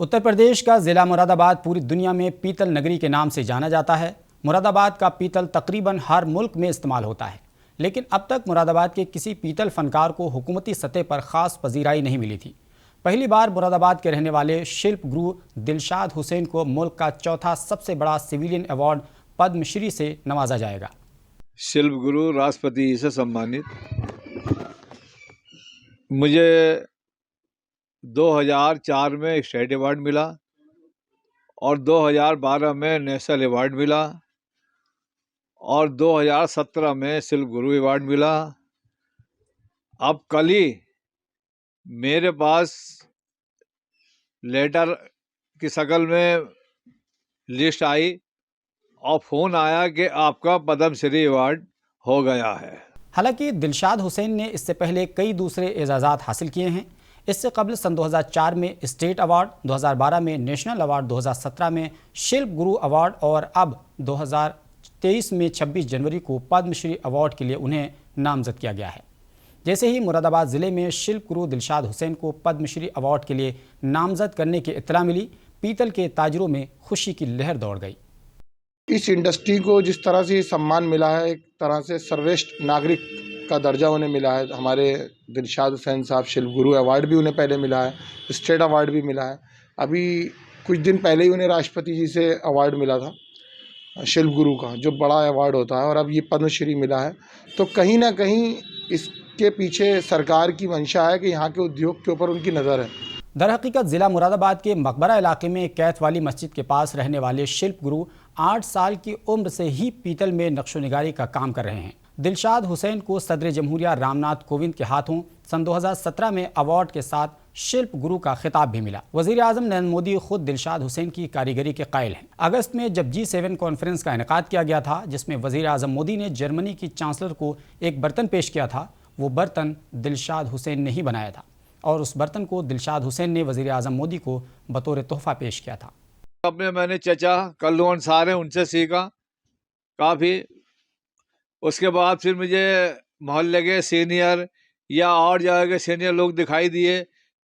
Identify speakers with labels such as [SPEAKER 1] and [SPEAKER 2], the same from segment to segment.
[SPEAKER 1] उत्तर प्रदेश का जिला मुरादाबाद पूरी दुनिया में पीतल नगरी के नाम से जाना जाता है। मुरादाबाद का पीतल तकरीबन हर मुल्क में इस्तेमाल होता है, लेकिन अब तक मुरादाबाद के किसी पीतल फनकार को हुकूमती सतह पर खास पजीराई नहीं मिली थी। पहली बार मुरादाबाद के रहने वाले शिल्प गुरु दिलशाद हुसैन को मुल्क का चौथा सबसे बड़ा सिविलियन अवार्ड पद्मश्री से नवाजा जाएगा।
[SPEAKER 2] शिल्प गुरु राष्ट्रपति जी से सम्मानित। मुझे 2004 में स्टेट अवार्ड मिला और 2012 में नेशनल अवार्ड मिला और 2017 में शिल्प गुरु अवार्ड मिला। अब कल ही मेरे पास लेटर की शक्ल में लिस्ट आई और फ़ोन आया कि आपका पद्मश्री अवार्ड हो गया है।
[SPEAKER 1] हालांकि दिलशाद हुसैन ने इससे पहले कई दूसरे एजाज़ात हासिल किए हैं। इससे कबल सन 2004 में स्टेट अवार्ड, 2012 में नेशनल अवार्ड, 2017 में शिल्प गुरु अवार्ड और अब 2023 में 26 जनवरी को पद्मश्री अवार्ड के लिए उन्हें नामजद किया गया है। जैसे ही मुरादाबाद ज़िले में शिल्प गुरु दिलशाद हुसैन को पद्मश्री अवार्ड के लिए नामजद करने की इत्तला मिली, पीतल के ताजरों में खुशी की लहर दौड़ गई।
[SPEAKER 3] इस इंडस्ट्री को जिस तरह से सम्मान मिला है, एक तरह से सर्वश्रेष्ठ नागरिक का दर्जा उन्हें मिला है। हमारे दिलशाद हुसैन साहब शिल्प गुरु अवार्ड भी उन्हें पहले मिला है, स्टेट अवार्ड भी मिला है। अभी कुछ दिन पहले ही उन्हें राष्ट्रपति जी से अवार्ड मिला था शिल्प गुरु का, जो बड़ा अवार्ड होता है, और अब ये पद्मश्री मिला है। तो कहीं ना कहीं इसके पीछे सरकार की मंशा है कि यहाँ के उद्योग के ऊपर उनकी नज़र है।
[SPEAKER 1] दरहकीकत ज़िला मुरादाबाद के मकबरा इलाके में कैथ वाली मस्जिद के पास रहने वाले शिल्प गुरु 8 साल की उम्र से ही पीतल में नक्शोनिगारी का काम कर रहे हैं। दिलशाद हुसैन को सदर जमहूरिया रामनाथ कोविंद के हाथों सन 2017 में अवार्ड के साथ शिल्प गुरु का खिताब भी मिला। वज़ीर आज़म नरेंद्र मोदी खुद दिलशाद हुसैन की कारीगरी के कायल हैं। अगस्त में जब G7 कॉन्फ्रेंस का इनेकाद किया गया था, जिसमें वज़ीर आज़म मोदी ने जर्मनी की चांसलर को एक बर्तन पेश किया था, वो बर्तन दिलशाद हुसैन ने ही बनाया था और उस बर्तन को दिलशाद हुसैन ने वज़ीर आज़म मोदी को बतौर तोहफ़ा पेश किया था।
[SPEAKER 2] अपने मैंने चचा कल्लू अंसार हैं, उनसे सीखा काफ़ी। उसके बाद फिर मुझे मोहल्ले के सीनियर या और जगह के सीनियर लोग दिखाई दिए,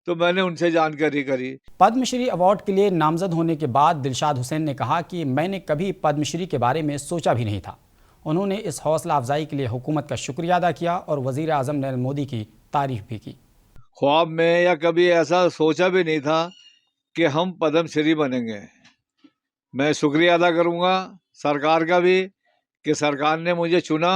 [SPEAKER 2] तो मैंने उनसे जानकारी करी।
[SPEAKER 1] पद्मश्री अवार्ड के लिए नामजद होने के बाद दिलशाद हुसैन ने कहा कि मैंने कभी पद्मश्री के बारे में सोचा भी नहीं था। उन्होंने इस हौसला अफजाई के लिए हुकूमत का शुक्रिया अदा किया और वज़ीर आज़म नरेंद्र मोदी की तारीफ भी की।
[SPEAKER 2] ख्वाब में या कभी ऐसा सोचा भी नहीं था कि हम पद्मश्री बनेंगे। मैं शुक्रिया अदा करूंगा सरकार का भी कि सरकार ने मुझे चुना।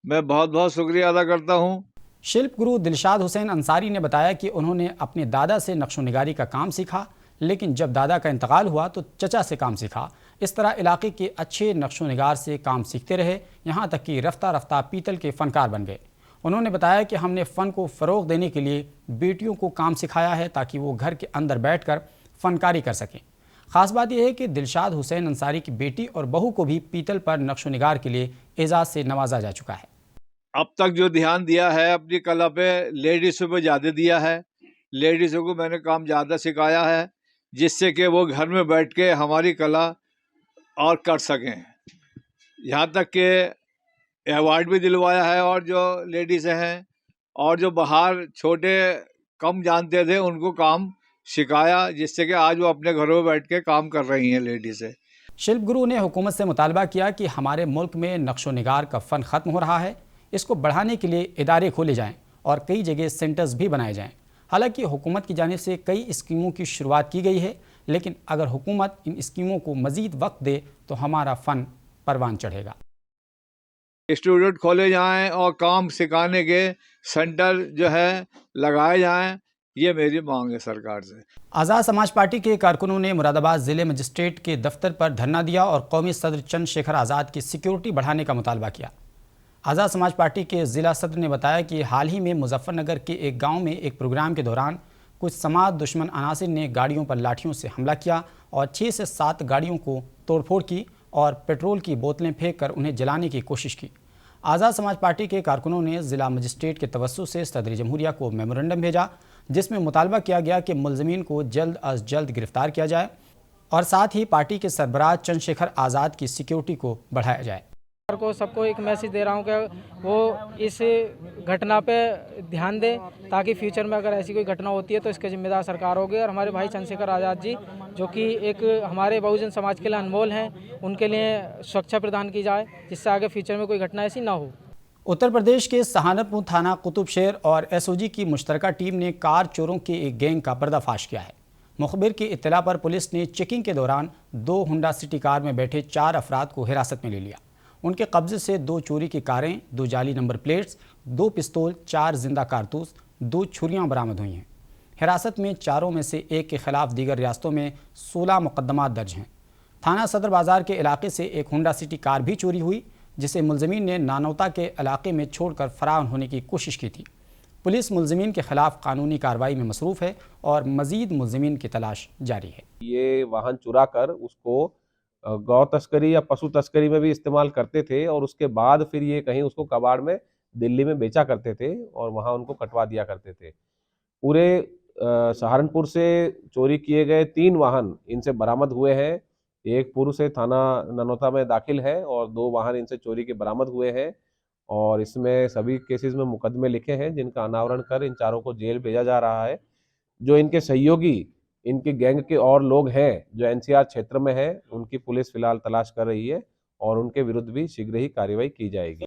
[SPEAKER 2] मैं बहुत बहुत शुक्रिया अदा करता हूं।
[SPEAKER 1] शिल्प गुरु दिलशाद हुसैन अंसारी ने बताया कि उन्होंने अपने दादा से नक्शोनिगारी का काम सीखा, लेकिन जब दादा का इंतकाल हुआ तो चचा से काम सीखा। इस तरह इलाके के अच्छे नक्शोनिगार से काम सीखते रहे, यहाँ तक कि रफ्ता रफ्ता पीतल के फनकार बन गए। उन्होंने बताया कि हमने फ़न को फ़रोग़ देने के लिए बेटियों को काम सिखाया है ताकि वो घर के अंदर बैठकर फ़नकारी कर सकें। ख़ास बात यह है कि दिलशाद हुसैन अंसारी की बेटी और बहू को भी पीतल पर नक्शोनिगार के लिए एजाज़ से नवाजा जा चुका है।
[SPEAKER 2] अब तक जो ध्यान दिया है अपनी कला पे, लेडीज़ों पे ज़्यादा दिया है। लेडीज़ों को मैंने काम ज़्यादा सिखाया है, जिससे कि वो घर में बैठ के हमारी कला और कर सकें। यहाँ तक कि अवार्ड भी दिलवाया है, और जो लेडीज़ हैं और जो बाहर छोटे कम जानते थे उनको काम सिखाया, जिससे कि आज वो अपने घरों में बैठ के काम कर रही हैं लेडीज़ें।
[SPEAKER 1] शिल्प गुरु ने हुकूमत से मुतालबा किया कि हमारे मुल्क में नक्शोनिगार का फ़न ख़त्म हो रहा है, इसको बढ़ाने के लिए इदारे खोले जाएँ और कई जगह सेंटर्स भी बनाए जाएँ। हालांकि हुकूमत की जानिब से कई स्कीमों की शुरुआत की गई है, लेकिन अगर हुकूमत इन स्कीमों को मज़ीद वक्त दे तो हमारा फ़न परवान चढ़ेगा।
[SPEAKER 2] स्टूडेंट खोले जाएं और काम सिखाने के सेंटर जो है लगाए जाएं, ये मेरी मांग है सरकार से।
[SPEAKER 1] आज़ाद समाज पार्टी के कारकुनों ने मुरादाबाद ज़िले मजिस्ट्रेट के दफ्तर पर धरना दिया और कौमी सदर चंद्रशेखर आज़ाद की सिक्योरिटी बढ़ाने का मुतालबा किया। आज़ाद समाज पार्टी के ज़िला सदर ने बताया कि हाल ही में मुजफ्फरनगर के एक गांव में एक प्रोग्राम के दौरान कुछ समाज दुश्मन अनासिर ने गाड़ियों पर लाठियों से हमला किया और 6 से 7 गाड़ियों को तोड़फोड़ की और पेट्रोल की बोतलें फेंक कर उन्हें जलाने की कोशिश की। आज़ाद समाज पार्टी के कारकुनों ने ज़िला मजिस्ट्रेट के तवस्सुत से सदर जमहूरिया को मेमोरेंडम भेजा, जिसमें मुतालबा किया गया कि मुलज़मीन को जल्द अज जल्द गिरफ्तार किया जाए और साथ ही पार्टी के सरबराह चंद्रशेखर आज़ाद की सिक्योरिटी को बढ़ाया जाए।
[SPEAKER 4] सरकार को सबको एक मैसेज दे रहा हूँ कि वो इस घटना पे ध्यान दें, ताकि फ्यूचर में अगर ऐसी कोई घटना होती है तो इसके जिम्मेदार सरकार होगी। और हमारे भाई चंद्रशेखर आज़ाद जी, जो कि एक हमारे बहुजन समाज के लिए अनमोल हैं, उनके लिए सुरक्षा प्रदान की जाए, जिससे आगे फ्यूचर में कोई घटना ऐसी ना हो।
[SPEAKER 1] उत्तर प्रदेश के सहारनपुर थाना कुतुबशेर और एसओजी की मुश्तरका टीम ने कार चोरों के एक गैंग का पर्दाफाश किया है। मुखबिर की इत्तला पर पुलिस ने चेकिंग के दौरान 2 हुंडा सिटी कार में बैठे 4 अफराद को हिरासत में ले लिया। उनके कब्जे से 2 चोरी की कारें, 2 जाली नंबर प्लेट्स, 2 पिस्तौल, 4 जिंदा कारतूस, 2 छुरियां बरामद हुई हैं। हिरासत में चारों में से एक के खिलाफ दीगर रियासतों में 16 मुकदमात दर्ज हैं। थाना सदर बाजार के इलाके से एक हुंडा सिटी कार भी चोरी हुई, जिसे मुलजिमीन ने नानौता के इलाके में छोड़कर फरार होने की कोशिश की थी। पुलिस मुलजिमीन के खिलाफ कानूनी कार्रवाई में मसरूफ़ है और मजीद मुलजिमीन की तलाश जारी है।
[SPEAKER 5] ये वाहन चुरा कर उसको गौ तस्करी या पशु तस्करी में भी इस्तेमाल करते थे और उसके बाद फिर ये कहीं उसको कबाड़ में दिल्ली में बेचा करते थे और वहाँ उनको कटवा दिया करते थे। पूरे सहारनपुर से चोरी किए गए 3 वाहन इनसे बरामद हुए हैं। एक पूर्व से थाना ननौता में दाखिल है और 2 वाहन इनसे चोरी के बरामद हुए हैं और इसमें सभी केसेस में मुकदमे लिखे हैं, जिनका अनावरण कर इन चारों को जेल भेजा जा रहा है। जो इनके सहयोगी, इनके गैंग के और लोग हैं जो एनसीआर क्षेत्र में है, उनकी पुलिस फिलहाल तलाश कर रही है और उनके विरुद्ध भी शीघ्र ही कार्रवाई की जाएगी।